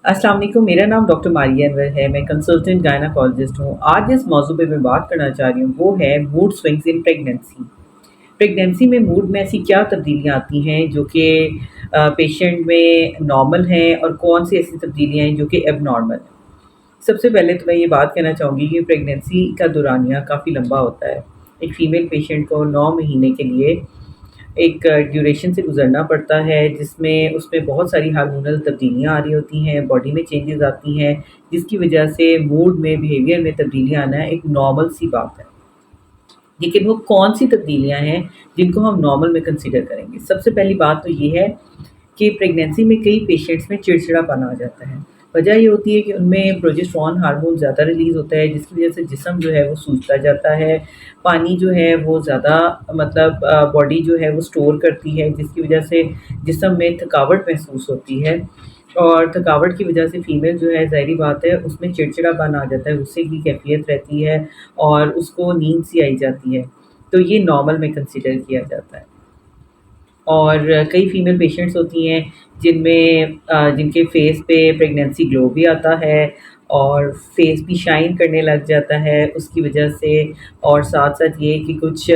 अस्सलाम वालेकुम। मेरा नाम डॉक्टर मारिया अनवर है। मैं कंसल्टेंट गायनाकोलॉजिस्ट हूँ। आज जिस मौजू पे मैं बात करना चाह रही हूँ वो है mood swings in pregnancy. Pregnancy में मूड में ऐसी क्या तब्दीलियाँ आती हैं जो कि पेशेंट में नॉर्मल हैं, और कौन सी ऐसी तब्दीलियाँ हैं जो कि एबनॉर्मल हैं। सबसे पहले तो मैं ये बात कहना चाहूँगी कि प्रेगनेंसी का दौरानिया काफ़ी लंबा होता है। एक फ़ीमेल पेशेंट को 9 महीने के लिए एक ड्यूरेशन से गुज़रना पड़ता है, जिसमें उसमें बहुत सारी हार्मोनल तब्दीलियाँ आ रही होती हैं, बॉडी में चेंजेज़ आती हैं, जिसकी वजह से मूड में, बिहेवियर में तब्दीलियाँ आना एक नॉर्मल सी बात है। लेकिन वो कौन-सी तब्दीलियाँ हैं जिनको हम नॉर्मल में कंसीडर करेंगे? सबसे पहली बात तो ये है कि प्रेगनेंसी में कई पेशेंट्स में चिड़चिड़ापन आ जाता है। वजह ये होती है कि उनमें प्रोजेस्टेरॉन हार्मोन ज़्यादा रिलीज़ होता है, जिसकी वजह से जिस्म जो है वो सूजता जाता है। पानी जो है वो ज़्यादा मतलब बॉडी जो है वो स्टोर करती है, जिसकी वजह से जिस्म में थकावट महसूस होती है, और थकावट की वजह से फ़ीमेल जो है ज़ाहिर-सी बात है उसमें चिड़चिड़ापन आ जाता है, गुस्से की कैफ़ियत रहती है और उसको नींद सी आई जाती है। तो ये नॉर्मल में कंसीडर किया जाता है। और कई फीमेल पेशेंट्स होती हैं जिनमें जिनके फेस पे प्रेगनेंसी ग्लो भी आता है, और फेस भी शाइन करने लग जाता है उसकी वजह से। और साथ-साथ ये कि कुछ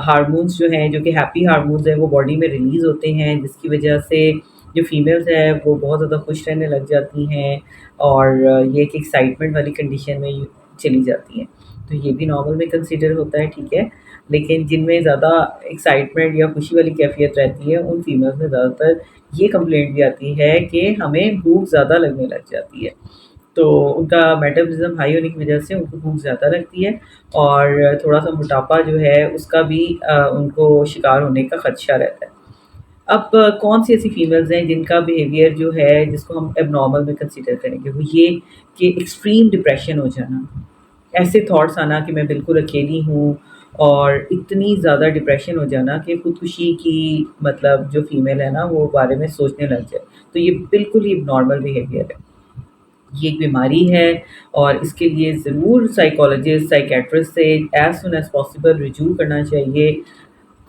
हार्मोन्स जो हैं, जो कि हैप्पी हार्मोन्स हैं, वो बॉडी में रिलीज़ होते हैं, जिसकी वजह से जो फीमेल्स हैं वो बहुत ज़्यादा खुश रहने लग जाती हैं, और ये एक एक्साइटमेंट वाली कंडीशन में चली जाती हैं। तो ये भी नॉर्मल में कंसीडर होता है, ठीक है। लेकिन जिनमें ज़्यादा एक्साइटमेंट या खुशी वाली कैफ़ियत रहती है, उन फीमेल्स में ज़्यादातर ये कंप्लेंट भी आती है कि हमें भूख ज़्यादा लगने लग जाती है। तो उनका मेटाबॉलिज़्म हाई होने की वजह से उनको भूख ज़्यादा लगती है, और थोड़ा-सा मोटापा जो है उसका भी उनको शिकार होने का खदशा रहता है। अब कौन-सी ऐसी फीमेल्स हैं जिनका बिहेवियर जो है जिसको हम एबनॉर्मल में कंसीडर करेंगे, वो ये कि एक्सट्रीम डिप्रेशन हो जाना। ऐसे थॉट्स आना कि मैं बिल्कुल अकेली हूँ, और इतनी ज़्यादा डिप्रेशन हो जाना कि खुदकुशी की मतलब जो फीमेल है ना वो बारे में सोचने लग जाए। तो ये बिल्कुल ही नॉर्मल बिहेवियर है। ये एक बीमारी है, और इसके लिए ज़रूर साइकोलॉजिस्ट, साइकियाट्रिस्ट से एज़ सून एज़ पॉसिबल रुजू करना चाहिए।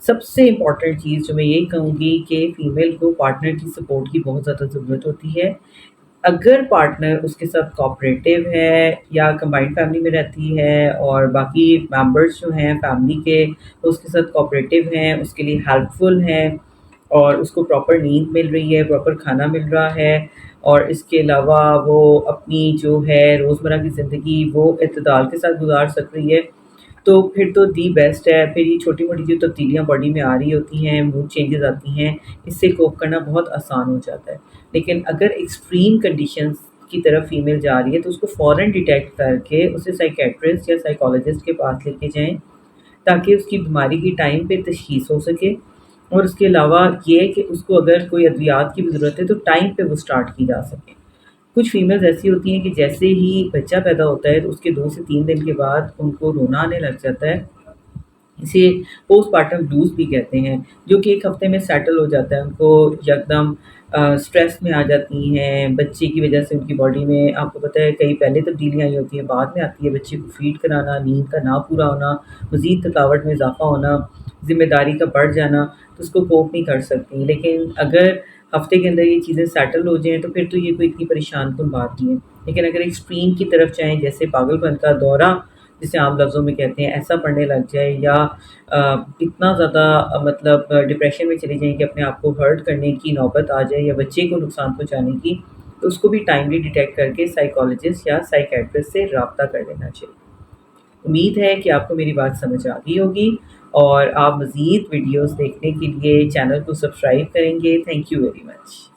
सबसे इम्पोर्टेंट चीज़ जो मैं यही कहूँगी कि फ़ीमेल को पार्टनर की सपोर्ट की बहुत ज़्यादा ज़रूरत होती है। अगर पार्टनर उसके साथ कोऑपरेटिव है, या कंबाइंड फैमिली में रहती है और बाकी मेंबर्स जो हैं फैमिली के वो उसके साथ कोऑपरेटिव हैं, उसके लिए हेल्पफुल हैं, और उसको प्रॉपर नींद मिल रही है, प्रॉपर खाना मिल रहा है, और इसके अलावा वो अपनी जो है रोज़मर्रा की ज़िंदगी वो इत्तेदाल के साथ गुज़ार सक रही है, तो फिर तो दी बेस्ट है। फिर ये छोटी-मोटी जो तब्दीलियाँ बॉडी में आ रही होती हैं, मूड चेंजेज़ आती हैं, इससे कोप करना बहुत आसान हो जाता है। लेकिन अगर एक्सट्रीम कंडीशंस की तरफ फीमेल जा रही है, तो उसको फ़ौरन डिटेक्ट करके उसे साइकियाट्रिस्ट या साइकोलॉजिस्ट के पास लेके जाएँ, ताकि उसकी बीमारी की टाइम पे तशख़ीस हो सके। और उसके अलावा ये कि उसको अगर कोई अद्वियात की भी ज़रूरत है, तो टाइम पे वो स्टार्ट की जा सके। कुछ फीमेल्स ऐसी होती हैं कि जैसे ही बच्चा पैदा होता है, तो उसके 2 से 3 दिन के बाद उनको रोना आने लग जाता है। इसे पोस्टपार्टम ब्लूज़ भी कहते हैं, जो कि 1 हफ़्ते में सेटल हो जाता है। उनको यकदम स्ट्रेस में आ जाती हैं, बच्चे की वज़ह से उनकी बॉडी में आपको पता है कई पहले तब्दीलियाँ आई होती हैं, बाद में आती है बच्चे को फ़ीड कराना, नींद का ना पूरा होना, मज़ीद थकावट में इज़ाफ़ा होना, ज़िम्मेदारी का बढ़ जाना, तो उसको कोप नहीं कर सकती। लेकिन अगर हफ़्ते के अंदर ये चीज़ें सेटल हो जाएँ, तो फिर तो ये कोई इतनी परेशान कुन बात नहीं है। लेकिन अगर एक्सट्रीम की तरफ जाएँ, जैसे पागलपन का दौरा जिसे आम लफ्ज़ों में कहते हैं, ऐसा पड़ने लग जाए, या इतना ज़्यादा मतलब डिप्रेशन में चली जाएँ कि अपने आप को हर्ट करने की नौबत आ जाए, या बच्चे को नुकसान पहुँचाने की, तो उसको भी टाइमली डिटेक्ट करके साइकोलॉजिस्ट या साइकियाट्रिस्ट से राब्ता कर लेना चाहिए। उम्मीद है कि आपको मेरी बात समझ आ गई होगी, और आप मज़ीद वीडियोज़ देखने के लिए चैनल को सब्सक्राइब करेंगे। Thank you very much.